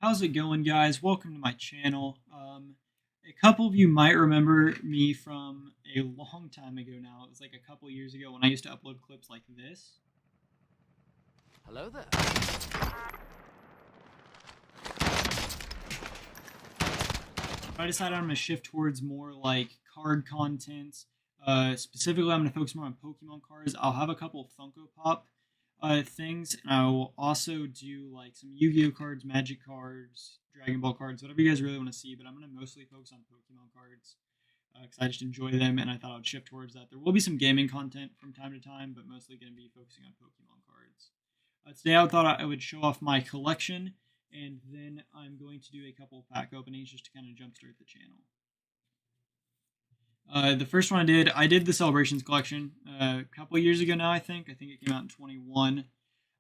How's it going, guys? Welcome to my channel. A couple of you might remember me from a long time ago now. It was like a couple years ago when I used to upload clips like this. Hello there. I decided I'm going to shift towards more like card content. Specifically, I'm going to focus more on Pokemon cards. I'll have a couple of Funko Pop things, and I will also do like some Yu-Gi-Oh cards, Magic cards, Dragon Ball cards, whatever you guys really want to see. But I'm going to mostly focus on Pokemon cards because I just enjoy them, and I thought I would shift towards that. There will be some gaming content from time to time, but mostly going to be focusing on Pokemon cards. Today, I thought I would show off my collection, and then I'm going to do a couple of pack openings just to kind of jumpstart the channel. The first one I did the Celebrations collection a couple of years ago now, I think. I think it came out in 21.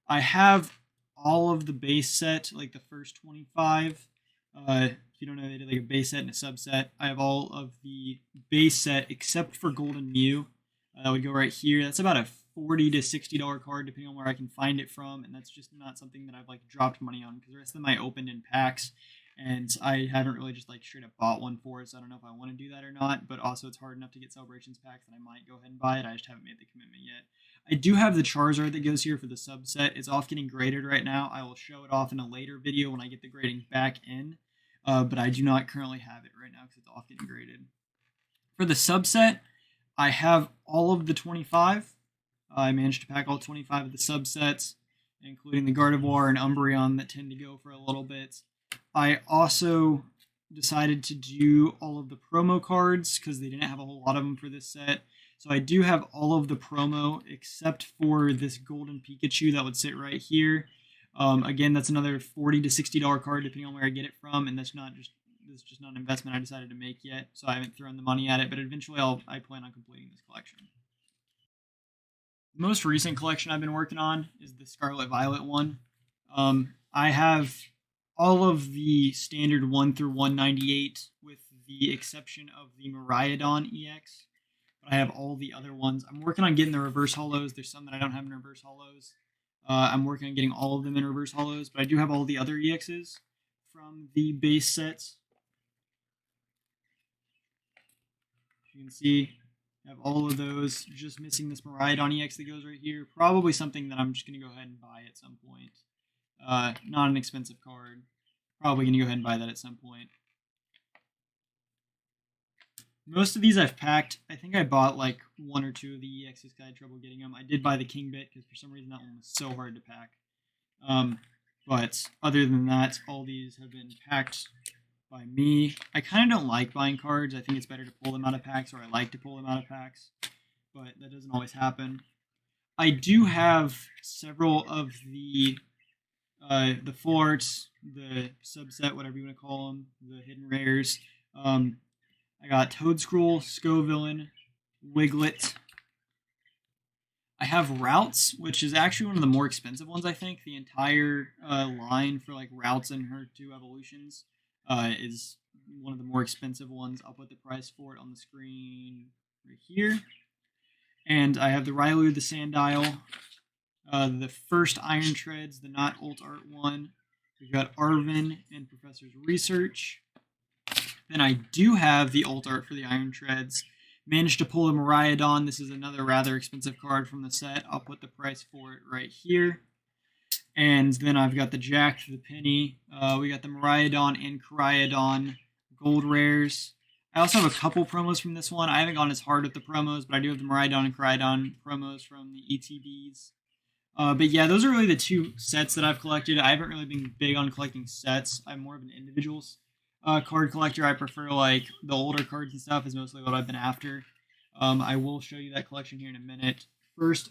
I have all of the base set, like the first 25. If you don't know, they did like a base set and a subset. I have all of the base set except for Golden Mew. That would go right here. That's about a $40 to $60 card, depending on where I can find it from, and that's just not something that I've like dropped money on because the rest of them I opened in packs. And I haven't really just like straight up bought one for it, so I don't know if I want to do that or not. But also, it's hard enough to get Celebrations packs that I might go ahead and buy it. I just haven't made the commitment yet. I do have the Charizard that goes here for the subset. It's off getting graded right now. I will show it off in a later video when I get the grading back in. But I do not currently have it right now because it's off getting graded. For the subset, I have all of the 25. I managed to pack all 25 of the subsets, including the Gardevoir and Umbreon that tend to go for a little bit. I also decided to do all of the promo cards because they didn't have a whole lot of them for this set. So I do have all of the promo except for this Golden Pikachu that would sit right here. Again, that's another $40 to $60 card depending on where I get it from, and that's just not an investment I decided to make yet. So I haven't thrown the money at it, but eventually I plan on completing this collection. The most recent collection I've been working on is the Scarlet Violet one. I have all of the standard 1 through 198 with the exception of the Miraidon EX. But I have all the other ones. I'm working on getting the reverse holos. There's some that I don't have in reverse holos. I'm working on getting all of them in reverse holos, but I do have all the other EXs from the base sets. As you can see, I have all of those. Just missing this Miraidon EX that goes right here. Probably something that I'm just going to go ahead and buy at some point. Not an expensive card. Probably going to go ahead and buy that at some point. Most of these I've packed. I think I bought like one or two of the EXs because I had trouble getting them. I did buy the King Bit because for some reason that one was so hard to pack. But other than that, all these have been packed by me. I kind of don't like buying cards. I think it's better to pull them out of packs, or I like to pull them out of packs. But that doesn't always happen. I do have several of the full arts, the subset, whatever you want to call them, the hidden rares. I got Toadscruel, Scovillain, Wiglet. I have Routes, which is actually one of the more expensive ones, I think. The entire line for like Routes and her two evolutions is one of the more expensive ones. I'll put the price for it on the screen right here. And I have the Railu, the Sandile, the first Iron Treads, the not Ult Art one. We've got Arvin and Professor's Research. Then I do have the Ult Art for the Iron Treads. Managed to pull a Miraidon. This is another rather expensive card from the set. I'll put the price for it right here. And then I've got the Jack, the Penny. We got the Miraidon and Koraidon gold rares. I also have a couple promos from this one. I haven't gone as hard with the promos, but I do have the Miraidon and Koraidon promos from the ETBs. But yeah, those are really the two sets that I've collected. I haven't really been big on collecting sets. I'm more of an individuals card collector. I prefer like the older cards and stuff is mostly what I've been after. I will show you that collection here in a minute. First,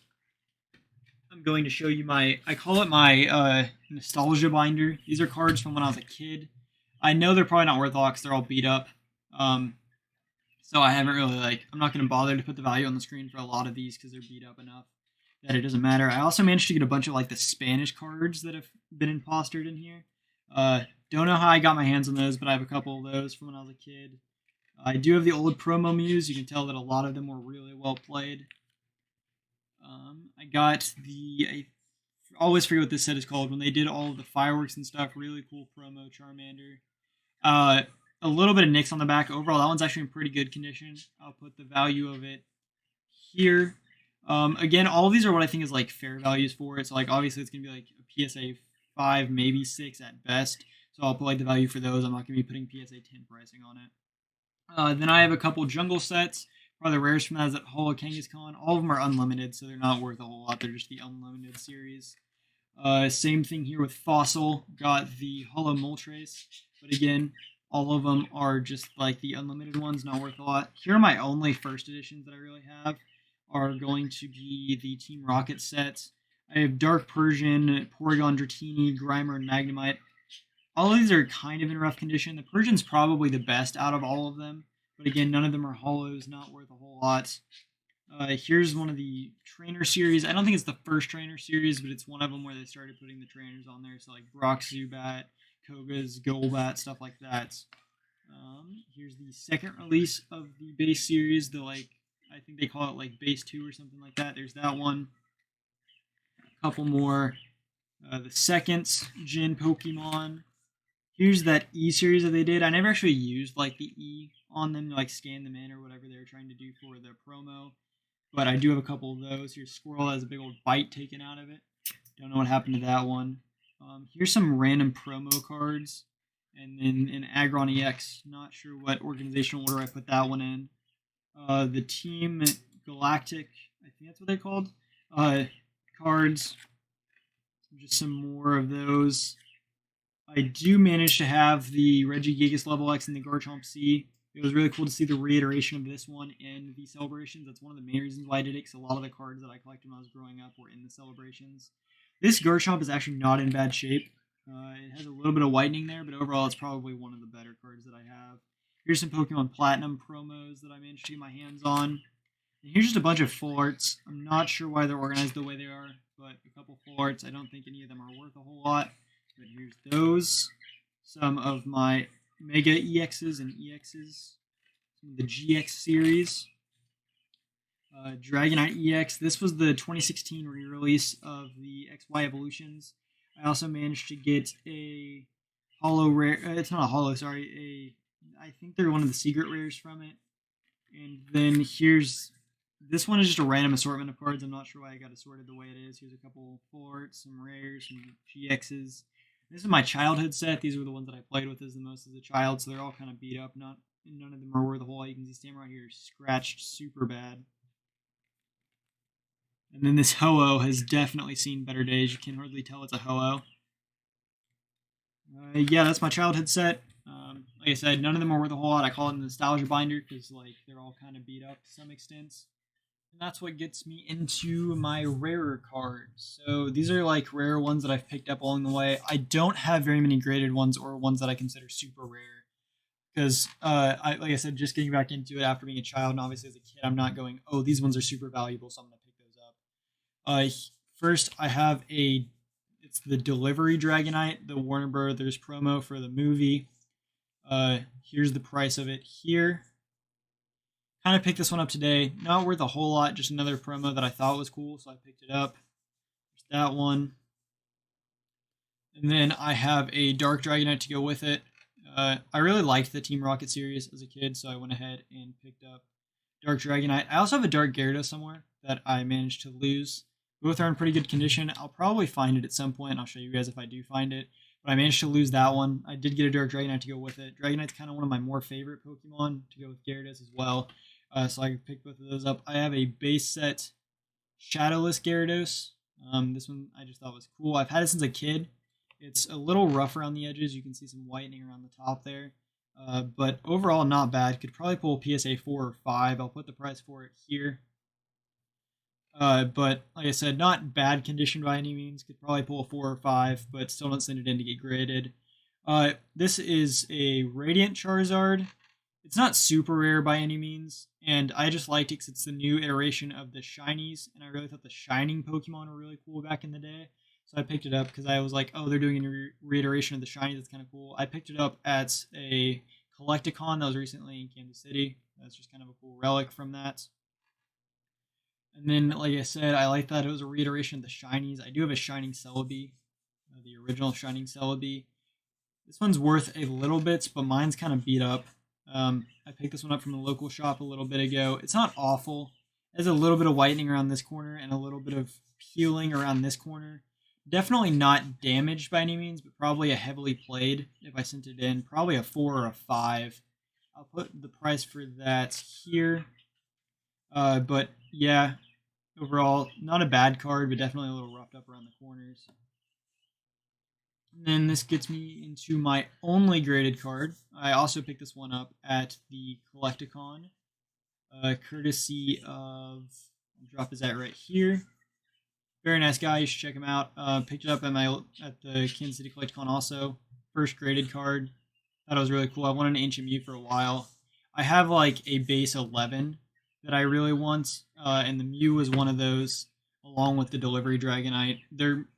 I'm going to show you I call it my nostalgia binder. These are cards from when I was a kid. I know they're probably not worth a lot because they're all beat up. So I haven't really I'm not going to bother to put the value on the screen for a lot of these because they're beat up enough that it doesn't matter. I also managed to get a bunch of like the Spanish cards that have been impostered in here. Don't know how I got my hands on those, but I have a couple of those from when I was a kid. I do have the old promo Mews. You can tell that a lot of them were really well played. I got I always forget what this set is called. When they did all of the fireworks and stuff, really cool promo Charmander. A little bit of nicks on the back. Overall, that one's actually in pretty good condition. I'll put the value of it here. Again, all of these are what I think is like fair values for it. So like obviously it's gonna be like a PSA 5, maybe 6 at best. So I'll put like the value for those. I'm not gonna be putting PSA 10 pricing on it. Then I have a couple jungle sets. Probably the rarest from that is that Holo Kangaskhan. All of them are unlimited, so they're not worth a whole lot. They're just the unlimited series. Same thing here with Fossil. Got the Holo Moltres, but again, all of them are just like the unlimited ones, not worth a lot. Here are my only first editions that I really have. Are going to be the Team Rocket sets. I have Dark Persian, Porygon Dratini, Grimer, and Magnemite. All of these are kind of in rough condition. The Persian's probably the best out of all of them, but again, none of them are holos, not worth a whole lot. Here's one of the trainer series. I don't think it's the first trainer series, but it's one of them where they started putting the trainers on there. So like Brock Zubat, Koga's, Golbat, stuff like that. Here's the second release of the base series, I think they call it like base 2 or something like that. There's that one. A couple more. The second gen Pokemon. Here's that E series that they did. I never actually used like the E on them to like scan them in or whatever they were trying to do for the promo. But I do have a couple of those. Here's Squirrel has a big old bite taken out of it. Don't know what happened to that one. Here's some random promo cards. And then an Aggron EX. Not sure what organizational order I put that one in. The Team Galactic, I think that's what they're called, cards. Just some more of those. I do manage to have the Regigigas Level X and the Garchomp C. It was really cool to see the reiteration of this one in the celebrations. That's one of the main reasons why I did it, because a lot of the cards that I collected when I was growing up were in the celebrations. This Garchomp is actually not in bad shape. It has a little bit of whitening there, but overall it's probably one of the better cards that I have. Here's some Pokemon Platinum promos that I managed to get my hands on. And here's just a bunch of full arts. I'm not sure why they're organized the way they are, but a couple full arts. I don't think any of them are worth a whole lot. But here's those. Some of my Mega EXs and EXs. Some of the GX series. Dragonite EX. This was the 2016 re-release of the XY Evolutions. I also managed to get a holo rare. It's not a holo, sorry. I think they're one of the secret rares from it. And then here's, this one is just a random assortment of cards. I'm not sure why I got it sorted the way it is. Here's a couple full arts, some rares, some GXs. This is my childhood set. These were the ones that I played with as the most as a child, so they're all kind of beat up. None of them are worth a whole lot. You can see Stam right here scratched super bad. And then this Ho-Oh has definitely seen better days. You can hardly tell it's a Ho-Oh. Yeah, that's my childhood set. Like I said, none of them are worth a whole lot. I call it a nostalgia binder because like they're all kind of beat up to some extent. And that's what gets me into my rarer cards. So these are like rare ones that I've picked up along the way. I don't have very many graded ones or ones that I consider super rare. Because, like I said, just getting back into it after being a child, and obviously as a kid, I'm not going, oh, these ones are super valuable, so I'm going to pick those up. First, I have it's the Delivery Dragonite, the Warner Brothers promo for the movie. Here's the price of it here. Kind of picked this one up today. Not worth a whole lot, just another promo that I thought was cool, so I picked it up. There's that one. And then I have a Dark Dragonite to go with it. I really liked the Team Rocket series as a kid, so I went ahead and picked up Dark Dragonite. I also have a Dark Gyarados somewhere that I managed to lose. Both are in pretty good condition. I'll probably find it at some point. I'll show you guys if I do find it. But I managed to lose that one. I did get a Dark Dragonite to go with it. Dragonite's kind of one of my more favorite Pokemon to go with Gyarados as well. So I picked both of those up. I have a base set Shadowless Gyarados. This one I just thought was cool. I've had it since a kid. It's a little rough around the edges. You can see some whitening around the top there. But overall, not bad. Could probably pull PSA 4 or 5. I'll put the price for it here. But like I said, not bad condition by any means. Could probably pull a 4 or 5, but still don't send it in to get graded. This is a Radiant Charizard. It's not super rare by any means, and I just liked it because it's the new iteration of the Shinies, and I really thought the Shining Pokemon were really cool back in the day. So I picked it up because I was like, oh, they're doing a reiteration of the shiny. That's kind of cool. I picked it up at a Collecticon that was recently in Kansas City. That's just kind of a cool relic from that. And then, like I said, I like that it was a reiteration of the shinies. I do have a Shining Celebi, the original Shining Celebi. This one's worth a little bit, but mine's kind of beat up. I picked this one up from the local shop a little bit ago. It's not awful. It has a little bit of whitening around this corner and a little bit of peeling around this corner. Definitely not damaged by any means, but probably a heavily played if I sent it in. Probably a 4 or a 5. I'll put the price for that here. But yeah, overall, not a bad card, but definitely a little roughed up around the corners. And then this gets me into my only graded card. I also picked this one up at the Collecticon, courtesy of, I'll drop his at right here. Very nice guy, you should check him out. Picked it up at the Kansas City Collecticon also. First graded card. Thought it was really cool. I wanted an Ancient Mew for a while. I have like a base 11 that I really want, and the Mew was one of those, along with the Delivery Dragonite.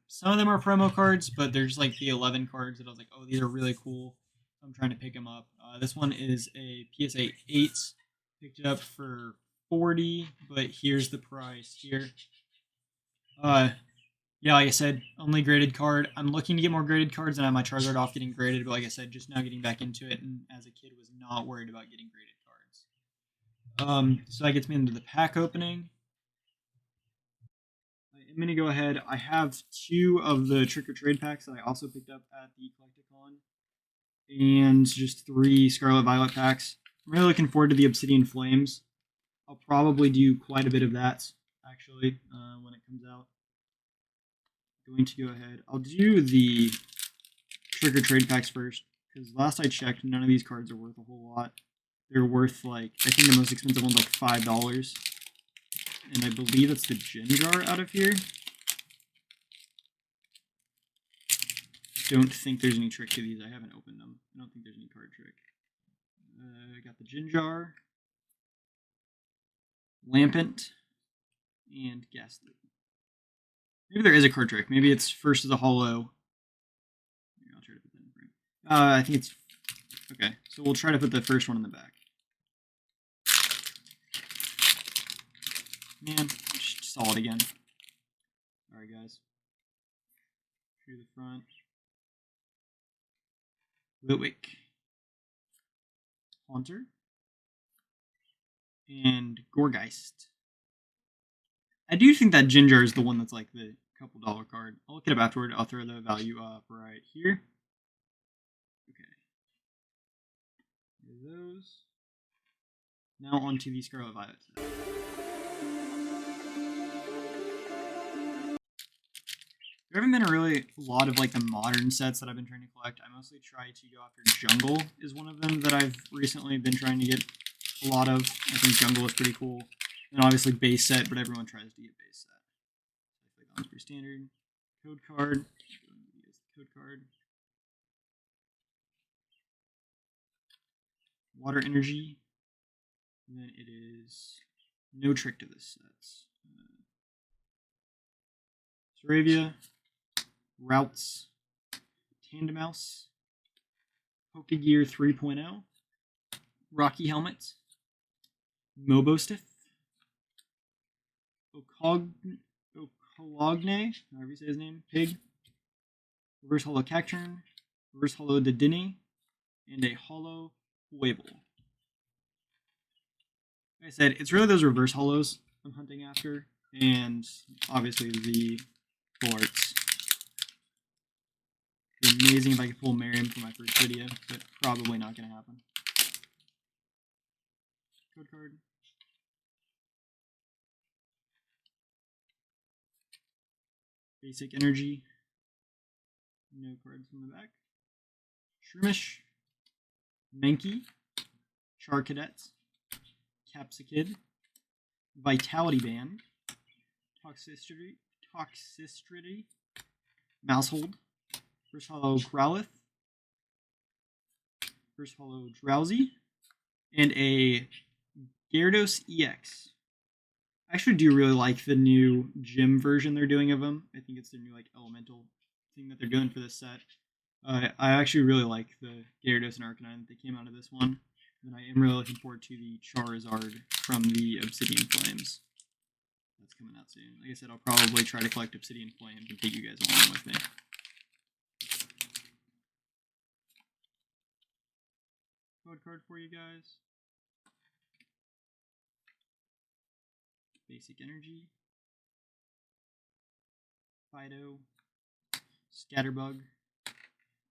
Some of them are promo cards, but they're just like the 11 cards that I was like, oh, these are really cool. I'm trying to pick them up. This one is a PSA 8. Picked it up for $40, but here's the price here. Yeah, like I said, only graded card. I'm looking to get more graded cards, and I have my Charizard off getting graded, but like I said, just now getting back into it, and as a kid was not worried about getting graded cards. So that gets me into the pack opening. I'm going to go ahead. I have 2 of the Trick or Trade packs that I also picked up at the Collecticon, and just 3 Scarlet Violet packs. I'm really looking forward to the Obsidian Flames. I'll probably do quite a bit of that, actually, when it comes out. Going to go ahead. I'll do the Trick or Trade packs first, because last I checked, none of these cards are worth a whole lot. They're worth, like, I think the most expensive one's like $5. And I believe it's the Gin Jar out of here. Don't think there's any trick to these. I haven't opened them. I don't think there's any card trick. I got the Gin Jar, Lampent, and Ghastly. Maybe there is a card trick. Maybe it's first as a holo. I'll try to put that in frame. I think it's... Okay, so we'll try to put the first one in the back. Man, I just saw it again. Alright, guys. Through the front. Litwick. Haunter. And Gorgeist. I do think that Ginger is the one that's like the couple dollar card. I'll look it up afterward. I'll throw the value up right here. Okay. Those. Now onto the Scarlet Violet set. There haven't been a lot of like the modern sets that I've been trying to collect. I mostly try to go after Jungle is one of them that I've recently been trying to get a lot of. I think Jungle is pretty cool. And obviously base set, but everyone tries to get base set. I think that one's pretty standard. Code card. Code card. Water Energy. And then it is no trick to this set. Saravia. Routes, Tandemouse, Pokegear 3.0, Rocky Helmet, Mobostiff, Okologne, however you say his name, Pig, Reverse Holo Cacturn, Reverse Holo Dedenne, and a Holo Weevil. Like I said, it's really those reverse holos I'm hunting after, and obviously the full arts. It'd be amazing if I could pull Miriam for my first video, but probably not going to happen. Code card. Basic Energy. No cards in the back. Shroomish. Mankey. Charcadet. Capsicid. Vitality Band. Toxicity. Mousehold. First Holo Growlithe. First Holo Drowsy. And a Gyarados EX. I actually do really like the new gym version they're doing of them. I think it's their new like elemental thing that they're doing for this set. I actually really like the Gyarados and Arcanine that they came out of this one. And I am really looking forward to the Charizard from the Obsidian Flames. That's coming out soon. Like I said, I'll probably try to collect Obsidian Flames and take you guys along with me. Card for you guys. Basic Energy. Fido. Scatterbug.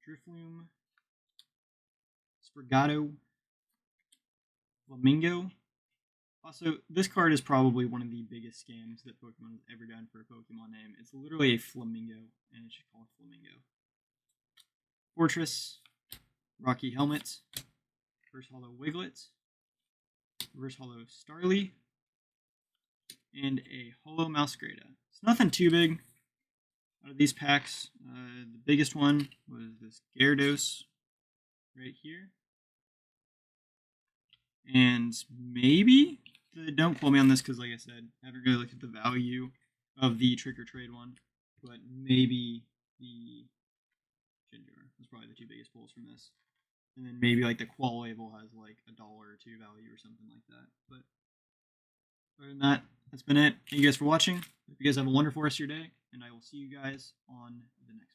Drifloon. Sprigato. Flamingo. Also, this card is probably one of the biggest scams that Pokemon has ever done for a Pokemon name. It's literally a flamingo, and it's just called Flamingo. Fortress, Rocky Helmet, Reverse Hollow Wiglet, Reverse Hollow Starly, and a Holo Mousgrada. It's nothing too big out of these packs. The biggest one was this Gyarados right here. And maybe, don't quote me on this because, like I said, I haven't really looked at the value of the Trick or Trade one, but maybe the Ginger is probably the two biggest pulls from this. And then maybe like the Qualavol has like $1 or $2 value or something like that. But other than that, that's been it. Thank you guys for watching. Hope you guys have a wonderful rest of your day, and I will see you guys on the next one.